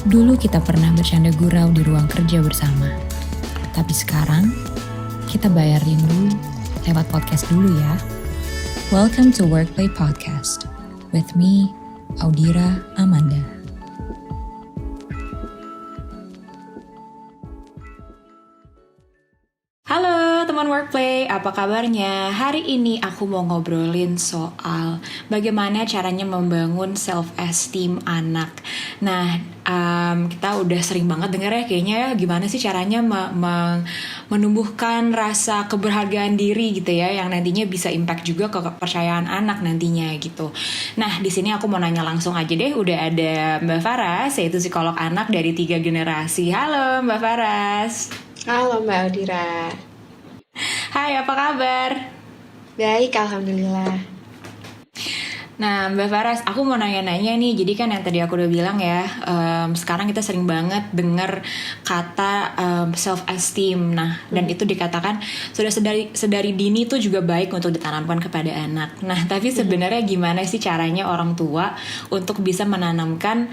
Dulu kita pernah bercanda gurau di ruang kerja bersama. Tapi sekarang, kita bayar rindu lewat podcast dulu ya. Welcome to Workplay Podcast. With me, Audira Amanda. Halo teman Workplay, apa kabarnya? Hari ini aku mau ngobrolin soal bagaimana caranya membangun self-esteem anak. Nah, kita udah sering banget dengar ya kayaknya ya gimana sih caranya menumbuhkan rasa keberhargaan diri gitu ya, yang nantinya bisa impact juga ke kepercayaan anak nantinya gitu. Nah, di sini aku mau nanya langsung aja deh, udah ada Mbak Faras, yaitu psikolog anak dari 3 generasi. Halo Mbak Faras. Halo Mbak Audira. Hai, apa kabar? Baik, Alhamdulillah. Nah, Mbak Faras, aku mau nanya-nanya nih. Jadi kan yang tadi aku udah bilang ya, sekarang kita sering banget dengar kata self-esteem. Nah, dan itu dikatakan sudah sedari dini tuh juga baik untuk ditanamkan kepada anak. Nah, tapi sebenarnya gimana sih caranya orang tua untuk bisa menanamkan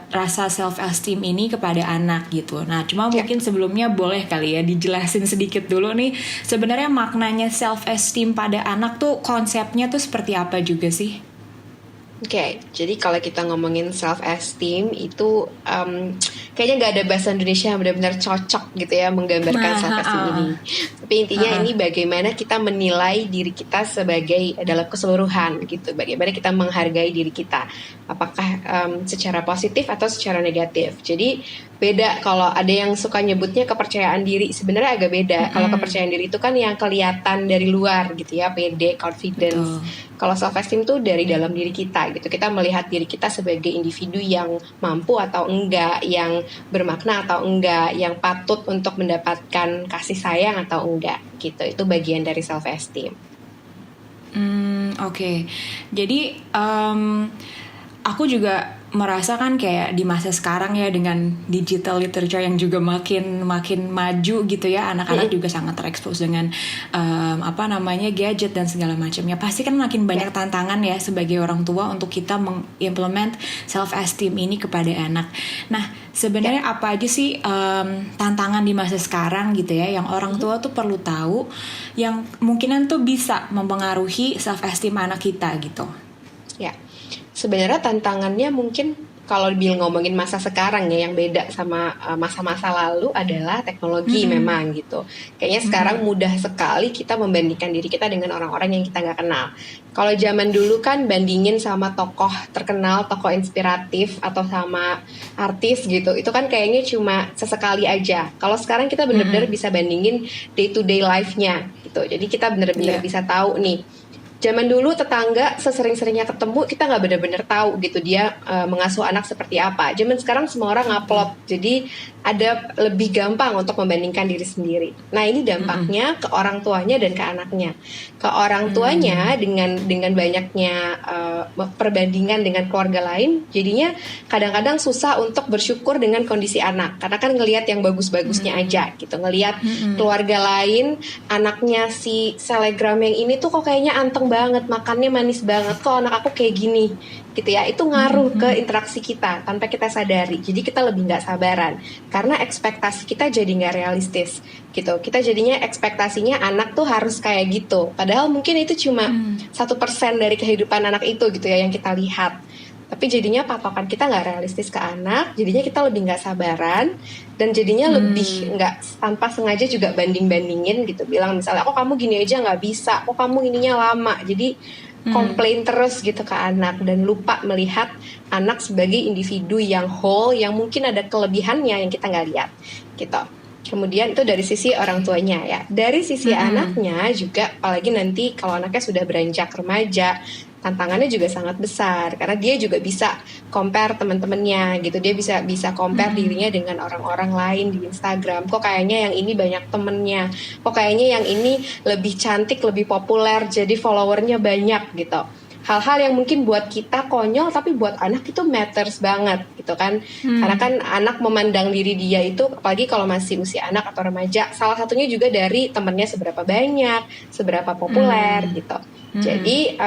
rasa self-esteem ini kepada anak gitu. Nah, cuma mungkin sebelumnya boleh kali ya dijelasin sedikit dulu nih. Sebenarnya maknanya self-esteem pada anak tuh konsepnya tuh seperti apa juga sih? Oke, jadi kalau kita ngomongin self-esteem itu kayaknya nggak ada bahasa Indonesia yang benar-benar cocok gitu ya menggambarkan self-esteem ini. Tapi intinya ini bagaimana kita menilai diri kita sebagai dalam keseluruhan gitu. Bagaimana kita menghargai diri kita. Apakah secara positif atau secara negatif. Jadi beda kalau ada yang suka nyebutnya kepercayaan diri. Sebenarnya agak beda. Kalau kepercayaan diri itu kan yang kelihatan dari luar gitu ya, pede, confidence. Kalau self-esteem tuh dari dalam diri kita gitu. Kita melihat diri kita sebagai individu yang mampu atau enggak, yang bermakna atau enggak, yang patut untuk mendapatkan kasih sayang atau enggak gitu. Itu bagian dari self-esteem. Oke. Jadi aku juga merasakan kayak di masa sekarang ya dengan digital literature yang juga makin maju gitu ya, anak-anak juga sangat terekspos dengan gadget dan segala macamnya. Pasti kan makin banyak tantangan ya sebagai orang tua untuk kita mengimplement self esteem ini kepada anak. Nah, sebenarnya apa aja sih tantangan di masa sekarang gitu ya yang orang tua tuh perlu tahu yang kemungkinan tuh bisa mempengaruhi self esteem anak kita gitu. Ya. Sebenarnya tantangannya mungkin kalau ngomongin masa sekarang ya, yang beda sama masa-masa lalu adalah teknologi memang gitu. Kayaknya sekarang mudah sekali kita membandingkan diri kita dengan orang-orang yang kita nggak kenal. Kalau zaman dulu kan bandingin sama tokoh terkenal, tokoh inspiratif atau sama artis gitu, itu kan kayaknya cuma sesekali aja. Kalau sekarang kita benar-benar bisa bandingin day to day life-nya gitu. Jadi kita benar-benar bisa tahu nih. Zaman dulu tetangga sesering-seringnya ketemu, kita nggak benar-benar tahu gitu dia mengasuh anak seperti apa. Zaman sekarang semua orang ngupload, jadi ada lebih gampang untuk membandingkan diri sendiri. Nah, ini dampaknya ke orang tuanya dan ke anaknya. Ke orang tuanya dengan banyaknya perbandingan dengan keluarga lain, jadinya kadang-kadang susah untuk bersyukur dengan kondisi anak. Karena kan ngelihat yang bagus-bagusnya aja gitu, ngelihat keluarga lain, anaknya si selebgram yang ini tuh kok kayaknya anteng banget, makannya manis banget, kok anak aku kayak gini gitu ya. Itu ngaruh ke interaksi kita tanpa kita sadari. Jadi kita lebih nggak sabaran karena ekspektasi kita jadi nggak realistis gitu. Kita jadinya ekspektasinya anak tuh harus kayak gitu, padahal mungkin itu cuma 1% dari kehidupan anak itu gitu ya yang kita lihat. Tapi jadinya patokan kita nggak realistis ke anak, jadinya kita lebih nggak sabaran, dan jadinya lebih nggak tanpa sengaja juga banding-bandingin gitu, bilang misalnya, kok kamu gini aja nggak bisa, kok kamu ininya lama, jadi komplain terus gitu ke anak, dan lupa melihat anak sebagai individu yang whole, yang mungkin ada kelebihannya yang kita nggak lihat gitu. Kemudian itu dari sisi orang tuanya ya. Dari sisi anaknya juga, apalagi nanti kalau anaknya sudah beranjak remaja, tantangannya juga sangat besar karena dia juga bisa compare teman-temannya gitu. Dia bisa compare dirinya dengan orang-orang lain di Instagram. Kok kayaknya yang ini banyak temennya, kok kayaknya yang ini lebih cantik, lebih populer, jadi followernya banyak gitu. Hal-hal yang mungkin buat kita konyol tapi buat anak itu matters banget gitu kan. Karena kan anak memandang diri dia itu, apalagi kalau masih usia anak atau remaja, salah satunya juga dari temennya seberapa banyak, seberapa populer gitu. Jadi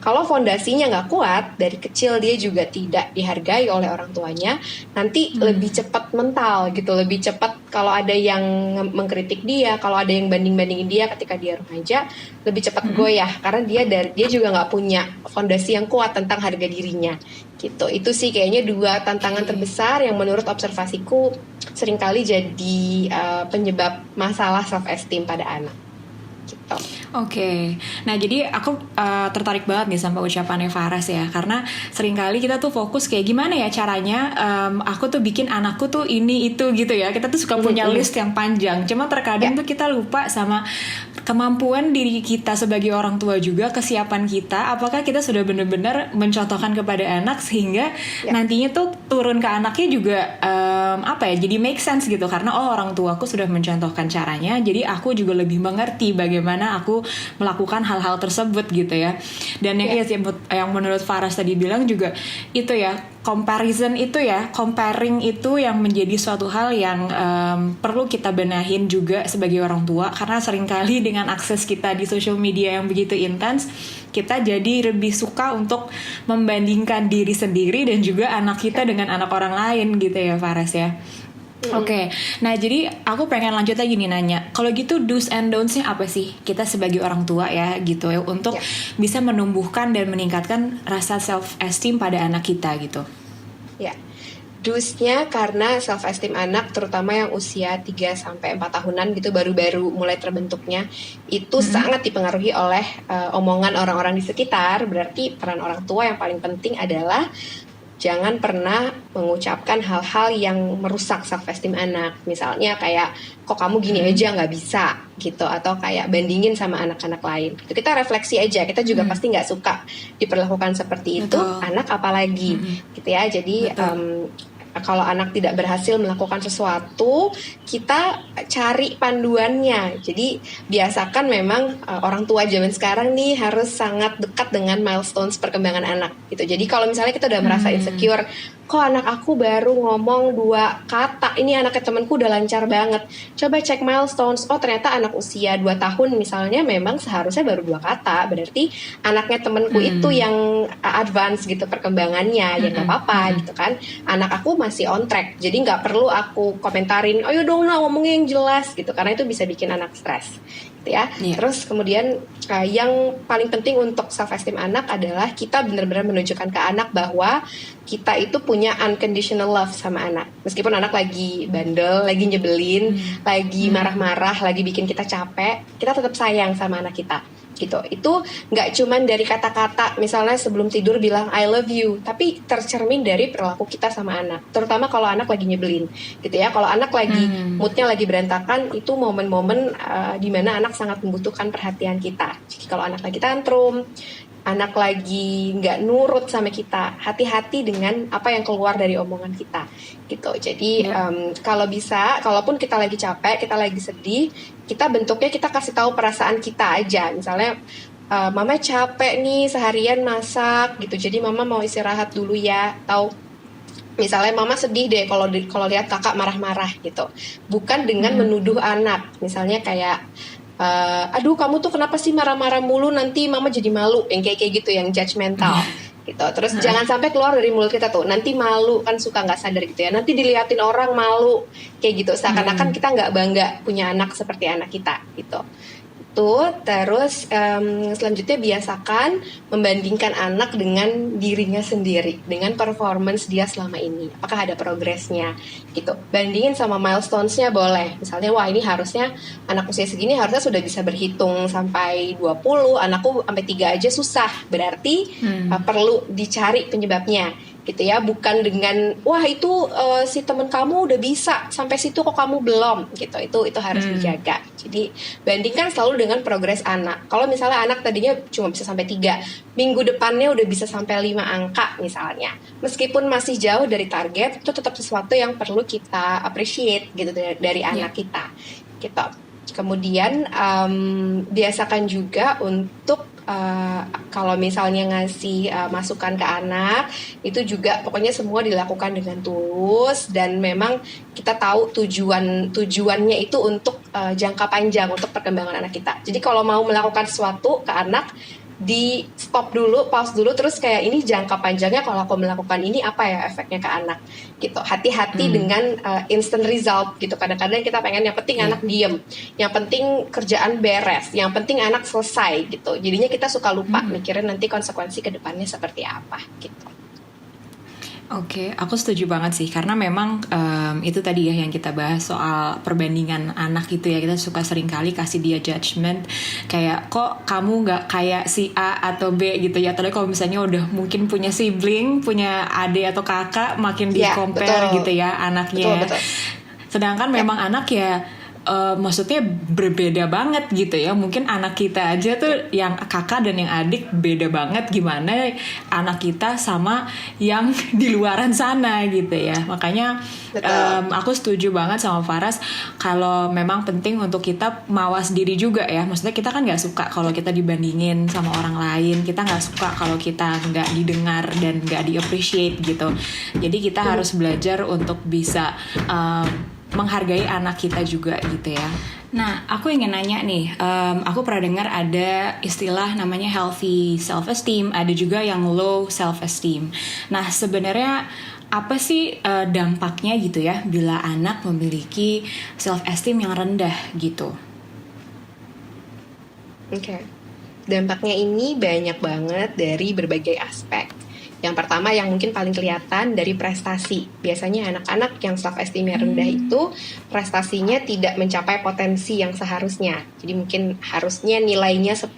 kalau fondasinya nggak kuat dari kecil, dia juga tidak dihargai oleh orang tuanya, nanti lebih cepat mental gitu, lebih cepat kalau ada yang mengkritik dia, kalau ada yang banding-bandingin dia ketika dia remaja, lebih cepat goyah karena dia juga nggak punya fondasi yang kuat tentang harga dirinya gitu. Itu sih kayaknya dua tantangan terbesar yang menurut observasiku seringkali jadi penyebab masalah self esteem pada anak. Gitu. Oke. Nah, jadi aku tertarik banget nih sama ucapannya Faras ya, karena seringkali kita tuh fokus kayak gimana ya caranya aku tuh bikin anakku tuh ini itu gitu ya. Kita tuh suka punya list yang panjang. Cuma terkadang tuh kita lupa sama kemampuan diri kita sebagai orang tua juga, kesiapan kita. Apakah kita sudah benar-benar mencontohkan kepada anak sehingga nantinya tuh turun ke anaknya juga jadi make sense gitu, karena orang tuaku sudah mencontohkan caranya, jadi aku juga lebih mengerti bagaimana aku melakukan hal-hal tersebut gitu ya. Dan yang menurut Faras tadi bilang juga itu ya, comparing itu yang menjadi suatu hal yang perlu kita benahin juga sebagai orang tua, karena seringkali dengan akses kita di social media yang begitu intens, kita jadi lebih suka untuk membandingkan diri sendiri dan juga anak kita dengan anak orang lain gitu ya Faras ya. Oke. Nah jadi aku pengen lanjut lagi nih nanya, kalau gitu do's and don'ts-nya apa sih kita sebagai orang tua ya gitu ya, untuk bisa menumbuhkan dan meningkatkan rasa self esteem pada anak kita gitu. Ya, do's-nya karena self esteem anak terutama yang usia 3-4 tahunan gitu, baru-baru mulai terbentuknya, itu sangat dipengaruhi oleh omongan orang-orang di sekitar. Berarti peran orang tua yang paling penting adalah jangan pernah mengucapkan hal-hal yang merusak self-esteem anak. Misalnya kayak, kok kamu gini aja nggak bisa gitu, atau kayak bandingin sama anak-anak lain. Itu kita refleksi aja, kita juga pasti nggak suka diperlakukan seperti itu. Anak apalagi gitu ya. Jadi kalau anak tidak berhasil melakukan sesuatu, kita cari panduannya. Jadi biasakan memang orang tua zaman sekarang nih harus sangat dekat dengan milestones perkembangan anak gitu. Jadi kalau misalnya kita udah merasa insecure, kok anak aku baru ngomong 2 kata, ini anaknya temanku udah lancar banget, coba cek milestones. Oh ternyata anak usia 2 tahun misalnya memang seharusnya baru 2 kata, berarti anaknya temanku itu yang advance gitu perkembangannya. Ya gak apa-apa gitu kan, anak aku masih on track, jadi gak perlu aku komentarin, ayo dong nah ngomongnya yang jelas gitu, karena itu bisa bikin anak stres gitu ya. Terus kemudian yang paling penting untuk self esteem anak adalah kita benar-benar menunjukkan ke anak bahwa kita itu punya unconditional love sama anak. Meskipun anak lagi bandel, lagi nyebelin, lagi marah-marah, lagi bikin kita capek, kita tetap sayang sama anak kita gitu. Itu nggak cuman dari kata-kata, misalnya sebelum tidur bilang I love you, tapi tercermin dari perilaku kita sama anak. Terutama kalau anak lagi nyebelin gitu ya. Kalau anak lagi moodnya lagi berantakan, itu momen-momen di mana anak sangat membutuhkan perhatian kita. Jadi kalau anak lagi tantrum, anak lagi nggak nurut sama kita, hati-hati dengan apa yang keluar dari omongan kita gitu. Jadi kalau bisa, kalaupun kita lagi capek, kita lagi sedih, kita bentuknya kita kasih tahu perasaan kita aja. Misalnya mama capek nih seharian masak gitu, jadi mama mau istirahat dulu ya. Atau misalnya mama sedih deh kalau lihat kakak marah-marah gitu. Bukan dengan menuduh anak, misalnya kayak aduh kamu tuh kenapa sih marah-marah mulu, nanti mama jadi malu, yang kayak gitu, yang judgmental gitu. Terus jangan sampai keluar dari mulut kita tuh, nanti malu, kan suka nggak sadar gitu ya, nanti diliatin orang malu, kayak gitu, seakan-akan kita nggak bangga punya anak seperti anak kita gitu. Terus selanjutnya biasakan membandingkan anak dengan dirinya sendiri, dengan performance dia selama ini, apakah ada progresnya gitu. Bandingin sama milestones-nya boleh. Misalnya wah ini harusnya anak usia segini harusnya sudah bisa berhitung sampai 20, anakku sampai 3 aja susah, berarti perlu dicari penyebabnya gitu ya. Bukan dengan wah itu si teman kamu udah bisa sampai situ kok kamu belum gitu. Itu harus dijaga. Jadi bandingkan selalu dengan progres anak. Kalau misalnya anak tadinya cuma bisa sampai 3, minggu depannya udah bisa sampai 5 angka misalnya, meskipun masih jauh dari target, itu tetap sesuatu yang perlu kita appreciate gitu dari anak kita gitu. Kemudian biasakan juga untuk kalau misalnya ngasih masukan ke anak, itu juga pokoknya semua dilakukan dengan tulus, dan memang kita tahu tujuannya itu untuk jangka panjang, untuk perkembangan anak kita. Jadi kalau mau melakukan sesuatu ke anak, di stop dulu, pause dulu, terus kayak ini jangka panjangnya kalau aku melakukan ini apa ya efeknya ke anak gitu. Hati-hati dengan instant result gitu. Kadang-kadang kita pengen yang penting anak diem, yang penting kerjaan beres, yang penting anak selesai gitu. Jadinya kita suka lupa mikirin nanti konsekuensi ke depannya seperti apa gitu. Oke, aku setuju banget sih karena memang itu tadi ya yang kita bahas soal perbandingan anak gitu ya, kita suka sering kali kasih dia judgement kayak kok kamu nggak kayak si A atau B gitu ya, terus kalau misalnya udah mungkin punya sibling, punya adik atau kakak makin di compare gitu ya anaknya. Betul. Sedangkan memang anak ya maksudnya berbeda banget gitu ya. Mungkin anak kita aja tuh yang kakak dan yang adik beda banget, gimana anak kita sama yang di luaran sana gitu ya. Makanya aku setuju banget sama Faras kalau memang penting untuk kita mawas diri juga ya. Maksudnya kita kan gak suka kalau kita dibandingin sama orang lain, kita gak suka kalau kita gak didengar dan gak di-appreciate gitu. Jadi kita harus belajar untuk bisa menghargai anak kita juga gitu ya. Nah, aku ingin nanya nih, aku pernah dengar ada istilah namanya healthy self-esteem, ada juga yang low self-esteem. Nah, sebenarnya apa sih dampaknya gitu ya bila anak memiliki self-esteem yang rendah gitu? Oke. Dampaknya ini banyak banget dari berbagai aspek. Yang pertama yang mungkin paling kelihatan dari prestasi. Biasanya anak-anak yang self-esteem-nya rendah itu prestasinya tidak mencapai potensi yang seharusnya. Jadi mungkin harusnya nilainya 10,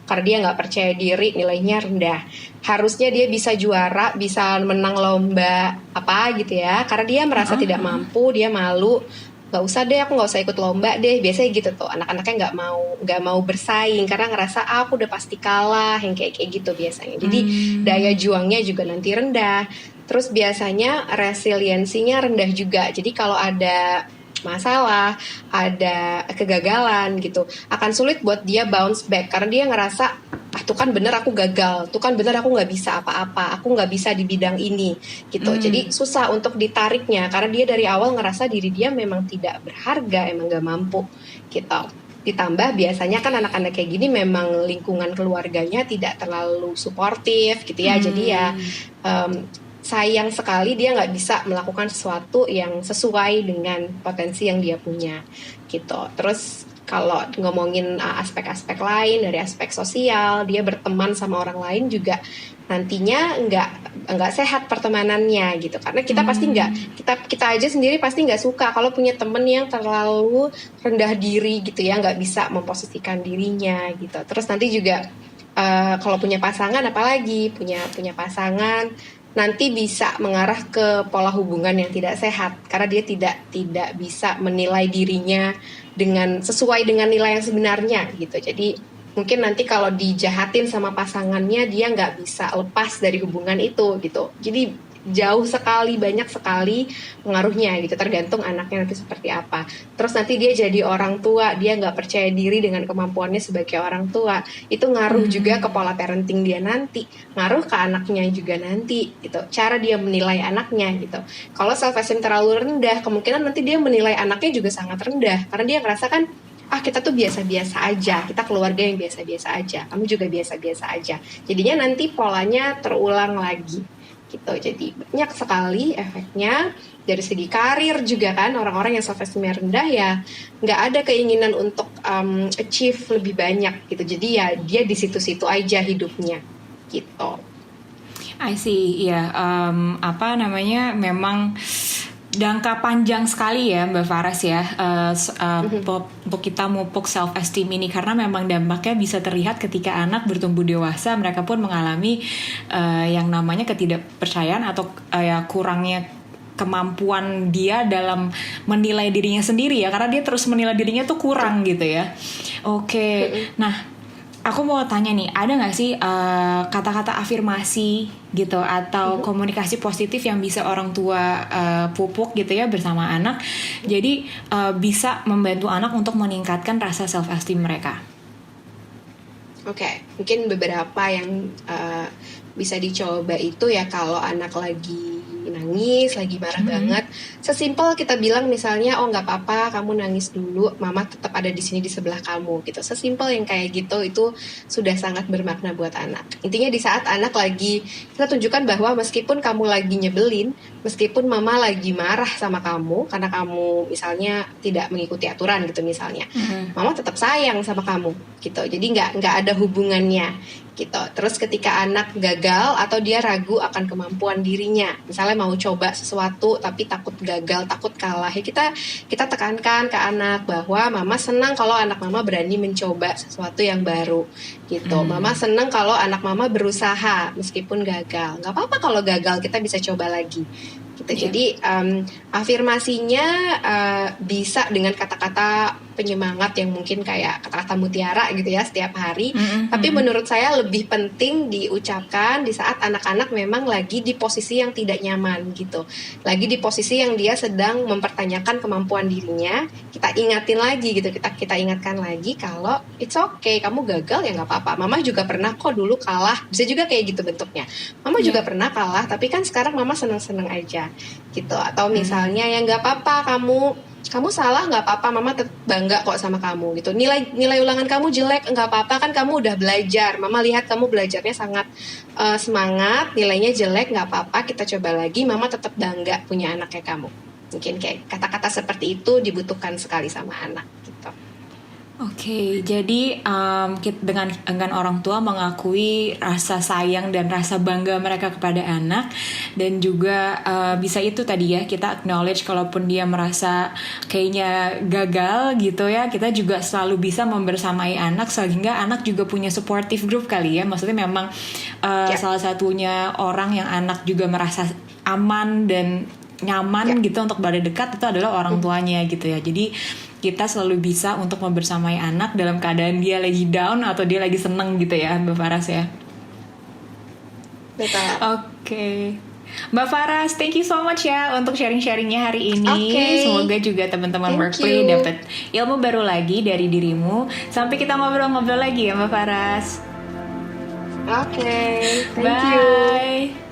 karena dia nggak percaya diri, nilainya rendah. Harusnya dia bisa juara, bisa menang lomba apa gitu ya. Karena dia merasa tidak mampu, dia malu. Gak usah deh, aku gak usah ikut lomba deh. Biasanya gitu tuh, anak-anaknya gak mau bersaing karena ngerasa aku udah pasti kalah, yang kayak gitu biasanya. Jadi daya juangnya juga nanti rendah. Terus biasanya resiliensinya rendah juga. Jadi kalau ada masalah, ada kegagalan gitu, akan sulit buat dia bounce back karena dia ngerasa tuh kan bener aku gagal, tuh kan bener aku nggak bisa apa-apa, aku nggak bisa di bidang ini gitu. Jadi susah untuk ditariknya karena dia dari awal ngerasa diri dia memang tidak berharga, emang nggak mampu gitu. Ditambah biasanya kan anak-anak kayak gini memang lingkungan keluarganya tidak terlalu suportif gitu ya. Jadi ya sayang sekali dia nggak bisa melakukan sesuatu yang sesuai dengan potensi yang dia punya gitu. Terus kalau ngomongin aspek-aspek lain dari aspek sosial, dia berteman sama orang lain juga nantinya nggak sehat pertemanannya gitu. Karena kita pasti kita aja sendiri pasti nggak suka kalau punya temen yang terlalu rendah diri gitu ya, nggak bisa memposisikan dirinya gitu. Terus nanti juga kalau punya pasangan, apalagi punya pasangan nanti bisa mengarah ke pola hubungan yang tidak sehat karena dia tidak bisa menilai dirinya dengan sesuai dengan nilai yang sebenarnya gitu. Jadi mungkin nanti kalau dijahatin sama pasangannya dia nggak bisa lepas dari hubungan itu gitu. Jadi jauh sekali, banyak sekali pengaruhnya gitu, tergantung anaknya nanti seperti apa. Terus nanti dia jadi orang tua, dia nggak percaya diri dengan kemampuannya sebagai orang tua, itu ngaruh juga ke pola parenting dia nanti, ngaruh ke anaknya juga nanti gitu, cara dia menilai anaknya gitu. Kalau self esteem terlalu rendah, kemungkinan nanti dia menilai anaknya juga sangat rendah, karena dia ngerasa kan kita tuh biasa-biasa aja, kita keluarga yang biasa-biasa aja, kamu juga biasa-biasa aja. Jadinya nanti polanya terulang lagi gitu. Jadi banyak sekali efeknya dari segi karir juga kan. Orang-orang yang self esteem rendah ya nggak ada keinginan untuk achieve lebih banyak gitu. Jadi ya dia di situ-situ aja hidupnya gitu. I see, ya memang jangka panjang sekali ya Mbak Faras ya untuk kita mupuk self esteem ini, karena memang dampaknya bisa terlihat ketika anak bertumbuh dewasa, mereka pun mengalami yang namanya ketidakpercayaan atau kurangnya kemampuan dia dalam menilai dirinya sendiri ya, karena dia terus menilai dirinya tuh kurang gitu ya. Oke. Nah, aku mau tanya nih, ada nggak sih kata-kata afirmasi gitu atau komunikasi positif yang bisa orang tua pupuk gitu ya bersama anak, jadi bisa membantu anak untuk meningkatkan rasa self esteem mereka? Oke, mungkin beberapa yang bisa dicoba itu ya, kalau anak lagi nangis, lagi marah banget, sesimpel kita bilang misalnya, oh nggak apa-apa, kamu nangis dulu, mama tetap ada di sini di sebelah kamu gitu. Sesimpel yang kayak gitu itu sudah sangat bermakna buat anak. Intinya di saat anak lagi, kita tunjukkan bahwa meskipun kamu lagi nyebelin, meskipun mama lagi marah sama kamu karena kamu misalnya tidak mengikuti aturan gitu misalnya, mama tetap sayang sama kamu gitu. Jadi nggak ada hubungannya gitu. Terus ketika anak gagal atau dia ragu akan kemampuan dirinya, misalnya mau coba sesuatu tapi takut gagal, takut kalah, ya kita tekankan ke anak bahwa mama senang kalau anak mama berani mencoba sesuatu yang baru gitu. Mama senang kalau anak mama berusaha meskipun gagal. Nggak apa-apa kalau gagal, kita bisa coba lagi gitu. Jadi afirmasinya bisa dengan kata-kata penyemangat yang mungkin kayak kata-kata mutiara gitu ya setiap hari. Tapi menurut saya lebih penting diucapkan di saat anak-anak memang lagi di posisi yang tidak nyaman gitu. Lagi di posisi yang dia sedang mempertanyakan kemampuan dirinya. Kita ingatin lagi gitu, kita ingatkan lagi kalau it's okay, kamu gagal ya nggak apa-apa. Mama juga pernah kok dulu kalah. Bisa juga kayak gitu bentuknya. Mama juga pernah kalah, tapi kan sekarang mama seneng-seneng aja gitu. Atau misalnya ya nggak apa-apa, kamu salah nggak apa-apa, mama tetap bangga kok sama kamu gitu. Nilai ulangan kamu jelek nggak apa-apa, kan kamu udah belajar, mama lihat kamu belajarnya sangat semangat, nilainya jelek nggak apa-apa, kita coba lagi, mama tetap bangga punya anak kayak kamu. Mungkin kayak kata-kata seperti itu dibutuhkan sekali sama anak gitu. Oke, jadi dengan orang tua mengakui rasa sayang dan rasa bangga mereka kepada anak, dan juga bisa itu tadi ya, kita acknowledge kalaupun dia merasa kayaknya gagal gitu ya, kita juga selalu bisa membersamai anak sehingga anak juga punya supportive group kali ya. Maksudnya memang salah satunya orang yang anak juga merasa aman dan nyaman gitu untuk berada dekat itu adalah orang tuanya gitu ya. Jadi kita selalu bisa untuk membersamai anak dalam keadaan dia lagi down atau dia lagi seneng gitu ya, Mbak Faras ya. Betul. Oke. Mbak Faras, thank you so much ya untuk sharing-sharingnya hari ini. Semoga juga teman-teman Workplay dapat ilmu baru lagi dari dirimu. Sampai kita ngobrol-ngobrol lagi ya Mbak Faras. Oke, thank Bye. you.